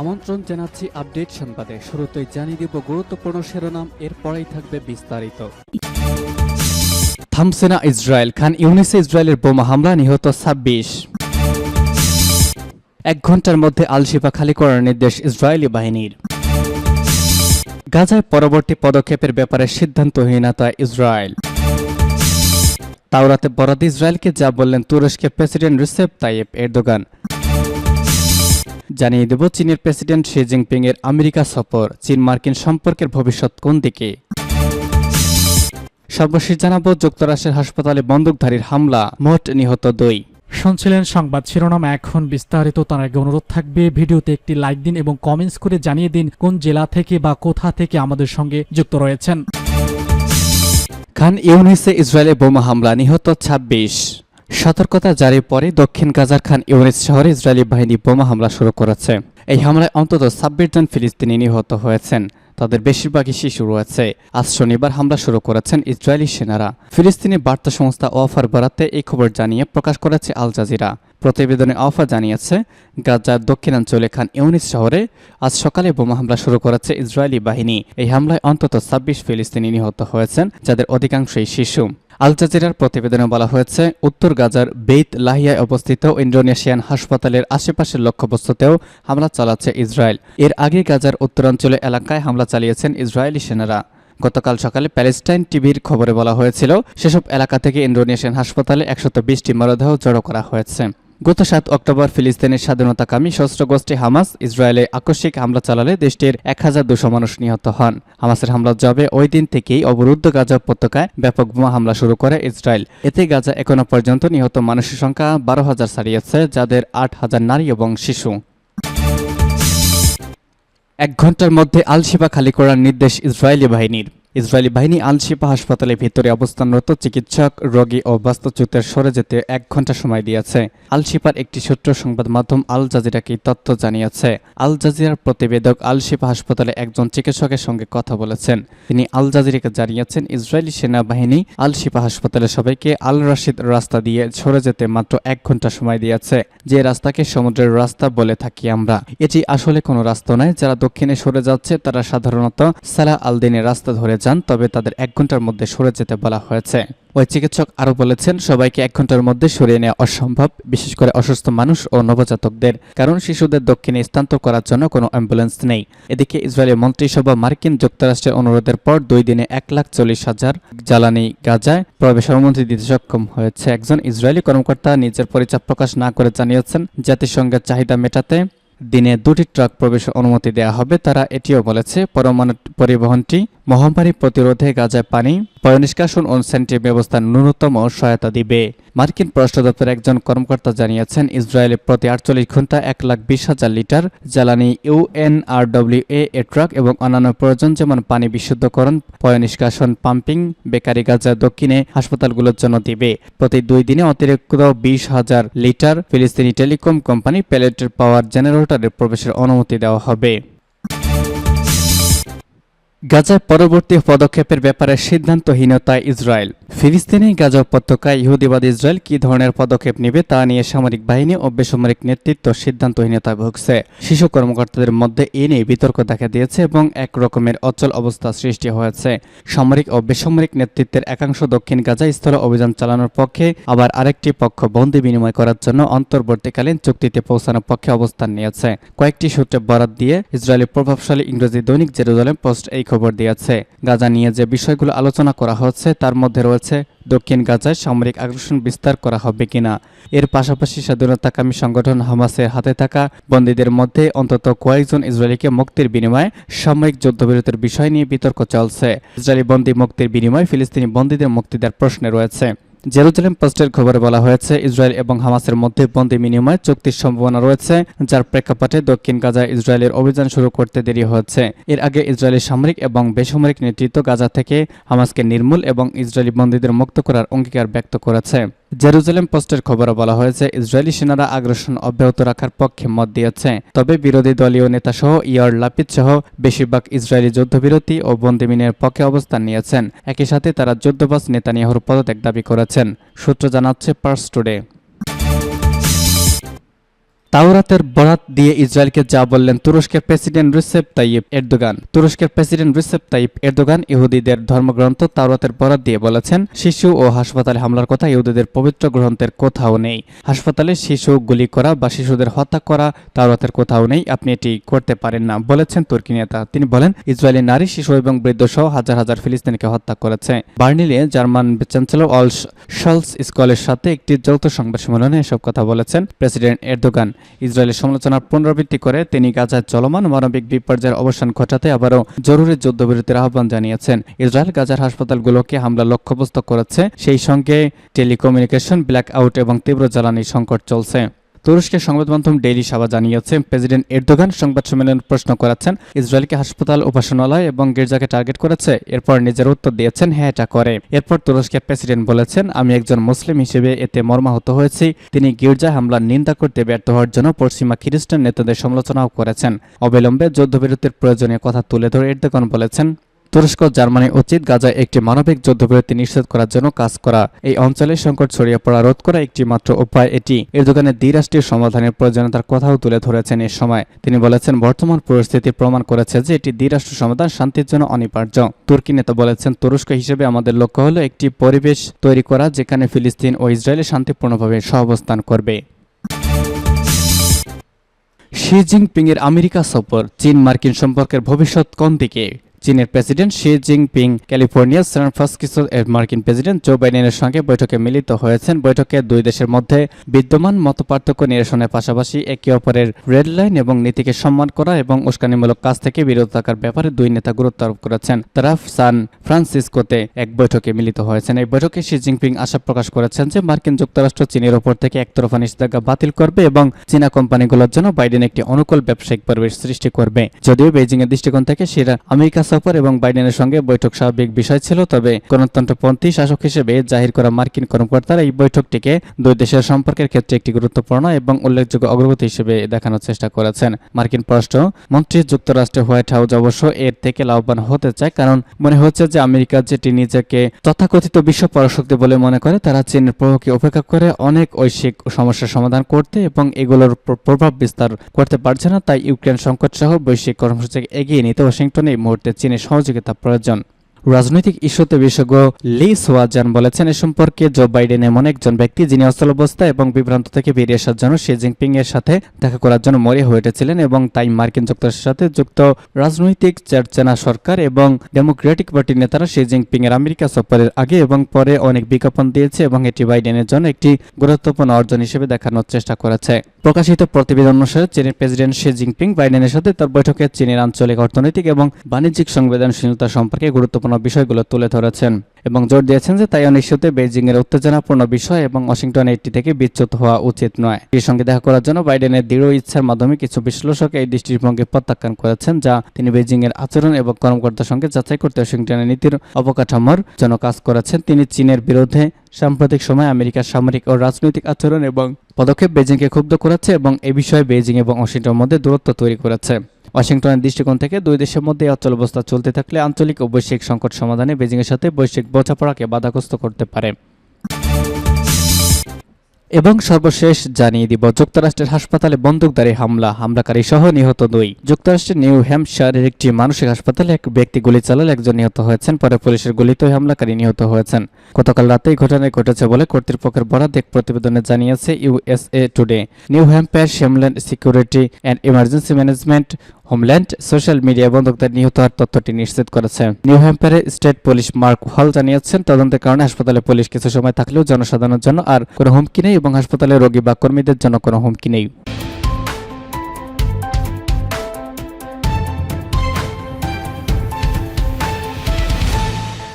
আমন্ত্রণ জানাচ্ছি আপডেট সংবাদে। শুরুতেই জানিয়ে দিব গুরুত্বপূর্ণ শিরোনাম, এরপরেই থাকবে বিস্তারিত। থামছে না ইসরায়েল, খান ইউনিসে ইসরায়েলের বোমা হামলা, নিহত 26। 1 ঘন্টার মধ্যে আল শিফা খালি করার নির্দেশ ইসরায়েলি বাহিনীর। গাজায় পরবর্তী পদক্ষেপের ব্যাপারে সিদ্ধান্তহীনতা ইসরায়েল। তাওরাতে বরাদ ইসরায়েলকে যা বললেন তুরস্কের প্রেসিডেন্ট রিসেপ তাইয়েপ এরদোগান। জানিয়ে দেব চীনের প্রেসিডেন্ট শি জিনপিং এর আমেরিকা সফর, চীন মার্কিন সম্পর্কের ভবিষ্যৎ কোন দিকে। সর্বশেষ জানাবো যুক্তরাষ্ট্রের হাসপাতালে বন্দুকধারীর হামলা, মোট নিহত 2। শুনছিলেন সংবাদ শিরোনাম, এখন বিস্তারিত। তার আগে অনুরোধ থাকবে ভিডিওতে একটি লাইক দিন এবং কমেন্টস করে জানিয়ে দিন কোন জেলা থেকে বা কোথা থেকে আমাদের সঙ্গে যুক্ত রয়েছেন। খান ইউনিসে ইসরায়েলে বোমা হামলা, নিহত 26। সতর্কতা জারির পরে দক্ষিণ গাজার খান ইউনিস শহরে ইসরায়েলি বাহিনী বোমা হামলা শুরু করেছে। এই হামলায় অন্তত 26 জন ফিলিস্তিনি নিহত হয়েছেন, তাদের বেশিরভাগই শিশু রয়েছে। আজ শনিবার হামলা শুরু করেছেন ইসরায়েলি সেনারা। ফিলিস্তিনি বার্তা সংস্থা ওয়াফার বরাতে এই খবর জানিয়ে প্রকাশ করেছে আল জাজিরা। প্রতিবেদনে ওয়াফা জানিয়েছে, গাজার দক্ষিণাঞ্চলে খান ইউনিস শহরে আজ সকালে বোমা হামলা শুরু করেছে ইসরায়েলি বাহিনী। এই হামলায় অন্তত 26 ফিলিস্তিনি নিহত হয়েছেন, যাদের অধিকাংশই শিশু। আল জাজিরার প্রতিবেদনে বলা হয়েছে, উত্তর গাজার বেইত লাহিয়ায় অবস্থিত ইন্দোনেশিয়ান হাসপাতালের আশেপাশের লক্ষ্যবস্তুতেও হামলা চালাচ্ছে ইসরায়েল। এর আগে গাজার উত্তরাঞ্চলে এলাকায় হামলা চালিয়েছেন ইসরায়েলি সেনারা। গতকাল সকালে প্যালেস্টাইন টিভির খবরে বলা হয়েছিল, সেসব এলাকা থেকে ইন্দোনেশিয়ান হাসপাতালে 120টি মরদেহ জড়ো করা হয়েছে। গত 7 অক্টোবর ফিলিস্তিনের স্বাধীনতাকামী সশস্ত্র গোষ্ঠী হামাস ইসরায়েলে আকস্মিক হামলা চালালে দেশটির 1200 মানুষ নিহত হন। হামাসের হামলার জবাবে ওই দিন থেকেই অবরুদ্ধ গাজা উপত্যকায় ব্যাপক বোমা হামলা শুরু করে ইসরায়েল। এতে গাজা এখনো পর্যন্ত নিহত মানুষের সংখ্যা 12,000 ছাড়িয়েছে, যাদের 8,000 নারী এবং শিশু। 1 ঘন্টার মধ্যে আল শিফা খালি করার নির্দেশ ইসরায়েলি বাহিনীর। ইসরায়েলি বাহিনী আল শিফা হাসপাতালের ভিতরে অবস্থানরত চিকিৎসক, রোগী ও বাস্তুচ্যুতের সরে যেতে 1 ঘন্টা সময় দিয়েছে। আল শিফার একটি সূত্র সংবাদ মাধ্যম আল জাজিরাকে তথ্য জানিয়েছে। আল জাজিরার প্রতিবেদক আল শিফা হাসপাতালে একজন চিকিৎসকের সঙ্গে কথা বলেছেন। তিনি আল জাজিরাকে জানিয়েছেন, ইসরায়েলি সেনাবাহিনী আল শিফা হাসপাতালের সবাইকে আল রাশিদ রাস্তা দিয়ে সরে যেতে মাত্র 1 ঘন্টা সময় দিয়েছে। যে রাস্তাকে সমুদ্রের রাস্তা বলে থাকি আমরা, এটি আসলে কোনো রাস্তা নয়। যারা দক্ষিণে সরে যাচ্ছে তারা সাধারণত সালাহ আল দিনের রাস্তা ধরে যান, তবে তাদের 1 ঘন্টার মধ্যে সরে যেতে বলা হয়েছে। ওই চিকিৎসক আরও বলেছেন, সবাইকে 1 ঘন্টার মধ্যে সরিয়ে নেওয়া অসম্ভব, বিশেষ করে অসুস্থ মানুষ ও নবজাতকদের, কারণ শিশুদের দক্ষিণে স্থানান্তর করার জন্য কোনো অ্যাম্বুলেন্স নেই। এদিকে ইসরায়েলের মন্ত্রিসভা মার্কিন যুক্তরাষ্ট্রের অনুরোধের পর 2 দিনে 1,40,000 জ্বালানি গাজায় প্রবেশের অনুমতি দিতে সক্ষম হয়েছে। একজন ইসরায়েলি কর্মকর্তা নিজের পরিচয় প্রকাশ না করে জানিয়েছেন, জাতিসংঘের চাহিদা মেটাতে দিনে 2টি ট্রাক প্রবেশের অনুমতি দেওয়া হবে। তারা এটিও বলেছে, পরমাণু পরিবহনটি মহামারী প্রতিরোধে গাজায় পানি, পয়ঃনিষ্কাশন ও স্যানিটারি ব্যবস্থার ন্যূনতম সহায়তা দিবে। মার্কিন পররাষ্ট্র দপ্তরের একজন কর্মকর্তা জানিয়েছেন, ইসরায়েলে প্রতি 48 ঘন্টা 1,20,000 লিটার জ্বালানি ইউএনআরডব্লিউএ ট্রাক এবং অন্যান্য প্রয়োজন যেমন পানি বিশুদ্ধকরণ, পয়ঃনিষ্কাশন, পাম্পিং বেকারি গাজার দক্ষিণে হাসপাতালগুলোর জন্য দিবে। প্রতি 2 দিনে অতিরিক্ত 20,000 লিটার ফিলিস্তিনি টেলিকম কোম্পানি প্যালেটের পাওয়ার জেনারেটরের প্রবেশের অনুমতি দেওয়া হবে। গাজার পরবর্তী পদক্ষেপের ব্যাপারে সিদ্ধান্তহীনতা ইসরায়েল। ফিলিস্তিনি গাজা উপত্যকায় ইহুদিবাদী ইসরায়েল কী ধরনের পদক্ষেপ নেবে তা নিয়ে সামরিক বাহিনী ও বেসামরিক নেতৃত্ব সিদ্ধান্তহীনতায় ভুগছে। শীর্ষ কর্মকর্তাদের মধ্যে এ নিয়ে বিতর্ক দেখা দিয়েছে এবং এক রকমের অচল অবস্থা সৃষ্টি হয়েছে। সামরিক ও বেসামরিক নেতৃত্বের একাংশ দক্ষিণ গাজায় স্থলে অভিযান চালানোর পক্ষে, আবার আরেকটি পক্ষ বন্দি বিনিময় করার জন্য অন্তর্বর্তীকালীন চুক্তিতে পৌঁছানোর পক্ষে অবস্থান নিয়েছে। কয়েকটি সূত্রে বরাত দিয়ে ইসরায়েলের প্রভাবশালী ইংরেজি দৈনিক জেরুজালেম পোস্ট এই খবর দিয়েছে। গাজা নিয়ে যে বিষয়গুলো আলোচনা করা হচ্ছে তার মধ্যে রয়েছে দক্ষিণ গাজায় সামরিক আগ্রাসন বিস্তার করা হবে কিনা। এর পাশাপাশি স্বাধীনতাকামী সংগঠন হামাসের হাতে থাকা বন্দীদের মধ্যে অন্তত কয়েকজন ইসরায়েলিকে মুক্তির বিনিময়ে সাময়িক যুদ্ধবিরতির বিষয় নিয়ে বিতর্ক চলছে। ইসরায়েলি বন্দী মুক্তির বিনিময়ে ফিলিস্তিনি বন্দীদের মুক্তি দেওয়ার প্রশ্নে রয়েছে। জেরুজালেম পোস্টের খবরে বলা হয়েছে, ইসরায়েল এবং হামাসের মধ্যে বন্দী বিনিময় চুক্তির সম্ভাবনা রয়েছে, যার প্রেক্ষাপটে দক্ষিণ গাজায় ইসরায়েলের অভিযান শুরু করতে দেরি হচ্ছে। এর আগে ইসরায়েলের সামরিক এবং বেসামরিক নেতৃত্ব গাজা থেকে হামাসকে নির্মূল এবং ইসরায়েলি বন্দীদের মুক্ত করার অঙ্গীকার ব্যক্ত করেছে। জেরুজালেম পোস্টের খবরে বলা হয়েছে, ইসরায়েলি সেনারা আগ্রাসন অব্যাহত রাখার পক্ষে মত দিয়েছে, তবে বিরোধী দলীয় নেতাসহ ইয়ার লাপিদ সহ বেশিরভাগ ইসরায়েলি যুদ্ধবিরতি ও বন্দী বিনিময়ের পক্ষে অবস্থান নিয়েছেন। একই সাথে তারা যুদ্ধবাজ নেতানিয়াহুর পদত্যাগ দাবি করেছেন, সূত্র জানাচ্ছে পার্স টুডে। তাওরাতের বরাত দিয়ে ইসরায়েলকে যা বললেন তুরস্কের প্রেসিডেন্ট রিসেপ তাইয়িপ এরদোগান। তুরস্কের প্রেসিডেন্ট রিসেপ তাইয়িপ এরদোগান ইহুদিদের ধর্মগ্রন্থ তাওরাতের বরাত দিয়ে বলেছেন, শিশু ও হাসপাতালে হামলার কথা ইহুদিদের পবিত্র গ্রন্থের কোথাও নেই। হাসপাতালে শিশু গুলি করা বা শিশুদের হত্যা করা তাওরাতের কোথাও নেই, আপনি এটি করতে পারেন না, বলেছেন তুর্কি নেতা। তিনি বলেন, ইসরায়েলি নারী, শিশু এবং বৃদ্ধ সহ হাজার হাজার ফিলিস্তিনিকে হত্যা করেছে। বার্লিনে জার্মান চ্যান্সেলর অলস শলস স্কলের সাথে একটি যৌথ সংবাদ সম্মেলনে এসব কথা বলেছেন প্রেসিডেন্ট এরদোগান। ইসরায়েলের সমালোচনার পুনরাবৃত্তি করে তিনি গাজায় চলমান মানবিক বিপর্যয়ের অবসান ঘটাতে আবারও জরুরি যুদ্ধবিরতির আহ্বান জানিয়েছেন। ইসরায়েল গাজার হাসপাতালগুলোকে হামলা লক্ষ্যবস্তু করেছে, সেই সঙ্গে টেলিকমিউনিকেশন ব্ল্যাক আউট এবং তীব্র জ্বালানি সংকট চলছে। তুরস্কের সংবাদ মাধ্যম ডেইলি সাবা জানিয়েছে, প্রেসিডেন্ট এরদোগান সংবাদ সম্মেলনে প্রশ্ন করেছেন, ইসরায়েলকে হাসপাতাল, উপাসনালয় এবং গির্জাকে টার্গেট করেছে? এরপর নিজের উত্তর দিয়েছেন, হ্যাঁ, এটা করে। এরপর তুরস্কের প্রেসিডেন্ট বলেছেন, আমি একজন মুসলিম হিসেবে এতে মর্মাহত হয়েছি। তিনি গির্জায় হামলার নিন্দা করতে ব্যর্থ হওয়ার জন্য পশ্চিমা খ্রিস্টান নেতাদের সমালোচনাও করেছেন। অবিলম্বে যুদ্ধবিরতির প্রয়োজনীয় কথা তুলে ধরে এরদোগান বলেছেন, তুরস্ক জার্মানি উচিত গাজায় একটি মানবিক যুদ্ধবিরতি নিশ্চিত করার জন্য কাজ করা। এই অঞ্চলে সংকট ছড়িয়ে পড়া রোধ করা একটি মাত্র উপায় এটি। এরদোগানের দ্বিরাষ্ট্রীয় সমাধানের প্রয়োজনীয়তার কথাও তুলে ধরেছেন এ সময়। তিনি বলেছেন, বর্তমান পরিস্থিতি প্রমাণ করেছে যে এটি দ্বিরাষ্ট্র সমাধান শান্তির জন্য অনিবার্য। তুর্কি নেতা বলেছেন, তুরস্ক হিসেবে আমাদের লক্ষ্য হলো একটি পরিবেশ তৈরি করা যেখানে ফিলিস্তিন ও ইসরায়েল শান্তিপূর্ণভাবে সহাবস্থান করবে। শি জিনপিং এর আমেরিকা সফর, চীন মার্কিন সম্পর্কের ভবিষ্যৎ কোন দিকে? চীনের প্রেসিডেন্ট শি জিনপিং ক্যালিফোর্নিয়ার সান ফ্রান্সিসকোর মার্কিন প্রেসিডেন্ট জো বাইডেনের সঙ্গে বৈঠকে মিলিত হয়েছেন। বৈঠকে দুই দেশের মধ্যে বিদ্যমান মতপার্থক্য নিরসনের পাশাপাশি একে অপরের রেড লাইন এবং নীতিকে সম্মান করা এবং উস্কানিমূলক কাজ থেকে বিরত থাকার ব্যাপারে দুই নেতা গুরুত্ব আরোপ করেছেন। তারা সান ফ্রান্সিসকোতে এক বৈঠকে মিলিত হয়েছেন। এই বৈঠকে শি জিনপিং আশা প্রকাশ করেছেন যে মার্কিন যুক্তরাষ্ট্র চীনের ওপর থেকে একতরফা নিষেধাজ্ঞা বাতিল করবে এবং চীনা কোম্পানিগুলোর জন্য বাইডেন একটি অনুকূল ব্যবসায়িক পরিবেশ সৃষ্টি করবে। যদিও বেইজিং এর দৃষ্টিকোণ থেকে শিরা আমেরিকা সফর এবং বাইডেনের সঙ্গে বৈঠক স্বাভাবিক বিষয় ছিল, তবে গণতন্ত্রপন্থী শাসক হিসেবে জাহির করা মার্কিন কর্মকর্তারা এই বৈঠকটিকে দুই দেশের সম্পর্কের ক্ষেত্রে একটি গুরুত্বপূর্ণ এবং উল্লেখযোগ্য অগ্রগতি হিসেবে দেখানোর চেষ্টা করেছেন। মার্কিন পররাষ্ট্র মন্ত্রী যুক্তরাষ্ট্রের হোয়াইট হাউস অবশ্য এর থেকে লাভবান হতে চায়, কারণ মনে হচ্ছে যে আমেরিকা যেটি নিজেকে তথাকথিত বিশ্ব পরাশক্তি বলে মনে করে, তারা চীনের প্রভাবকে উপেক্ষা করে অনেক বৈশ্বিক সমস্যার সমাধান করতে এবং এগুলোর প্রভাব বিস্তার করতে পারছে না। তাই ইউক্রেন সংকট সহ বৈশ্বিক কর্মসূচিকে এগিয়ে নিতে ওয়াশিংটনে এই মুহূর্তে চীনের সহযোগিতা প্রয়োজন। রাজনৈতিক ইস্যুতে বিশেষজ্ঞ লি সোয়াজান বলেছেন, এ সম্পর্কে জো বাইডেন এমন একজন ব্যক্তি যিনি অচলাবস্থা এবং বিভ্রান্ত থেকে বেরিয়ে আসার জন্য শি জিনপিং এর সাথে দেখা করার জন্য মরিয়া হয়ে উঠেছিলেন এবং তাই মার্কিন যুক্তরাষ্ট্রের সাথে যুক্ত রাজনৈতিক চেনা সরকার এবং ডেমোক্রেটিক পার্টির নেতারা শি জিনপিং এর আমেরিকা সফরের আগে এবং পরে অনেক বিজ্ঞাপন দিয়েছে এবং এটি বাইডেনের জন্য একটি গুরুত্বপূর্ণ অর্জন হিসেবে দেখানোর চেষ্টা করেছে। প্রকাশিত প্রতিবেদন অনুসারে চীনের প্রেসিডেন্ট শি জিনপিং বাইডেনের সাথে তার বৈঠকে চীনের আঞ্চলিক অর্থনৈতিক এবং বাণিজ্যিক সংবেদনশীলতা সম্পর্কে গুরুত্বপূর্ণ বিষয়গুলো তুলে ধরেছেন এবং জোর দিয়েছেন যে তাইওয়ান ইস্যুতে বেইজিং এর উত্তেজনাপূর্ণ বিষয় এবং ওয়াশিংটন এটি থেকে বিচ্যুত হওয়া উচিত নয়। এর সঙ্গে দেখা করার জন্য বাইডেনের দৃঢ় ইচ্ছার মাধ্যমে কিছু বিশ্লেষক এই দৃষ্টিভঙ্গি প্রত্যাখ্যান করেছেন, যা তিনি বেইজিং এর আচরণ এবং কর্মকর্তার সঙ্গে যাচাই করতে ওয়াশিংটনের নীতির অবকাঠামোর জন্য কাজ করেছেন। তিনি চীনের বিরুদ্ধে সাম্প্রতিক সময়ে আমেরিকার সামরিক ও রাজনৈতিক আচরণ এবং পদক্ষেপ বেইজিংকে ক্ষুব্ধ করেছে এবং এ বিষয়ে বেইজিং এবং ওয়াশিংটনের মধ্যে দূরত্ব তৈরি করেছে। ওয়াশিংটনের দৃষ্টিকোণ থেকে দুই দেশের মধ্যে অচলাবস্থা চলতে থাকলে আঞ্চলিক ও বৈশ্বিক সংকট সমাধানে বেইজিংয়ের সাথে বৈশ্বিক বোঝাপড়াকে বাধাগ্রস্ত করতে পারে। এবং সর্বশেষ জানিয়ে দিব, যুক্তরাষ্ট্রের হাসপাতালে বন্দুকধারী হামলাকারী সহ নিহত 2। যুক্তরাষ্ট্রের নিউ হ্যাম্পশায়ারের একটি মানসিক হাসপাতালে এক ব্যক্তি গুলি চালালে একজন নিহত হয়েছেন। পরে পুলিশের গুলিতে হামলাকারী নিহত হয়েছেন। গতকাল রাতেই ঘটনাটি ঘটেছে বলে কর্তৃপক্ষের বরাত এক প্রতিবেদনে জানিয়েছে USA today. New Hampshire homeland security and emergency management homeland social media বন্দুকধারী নিহত হওয়ার তথ্যটি নিশ্চিত করেছে। নিউ হ্যাম্পশায়ারের স্টেট পুলিশ মার্ক হল জানিয়েছেন, তদন্তের কারণে হাসপাতালে পুলিশ কিছু সময় থাকলেও জনসাধারণের জন্য আর কোনো হুমকি নেই এবং হাসপাতালে রোগী বা কর্মীদের জন্য কোনো হুমকি নেই।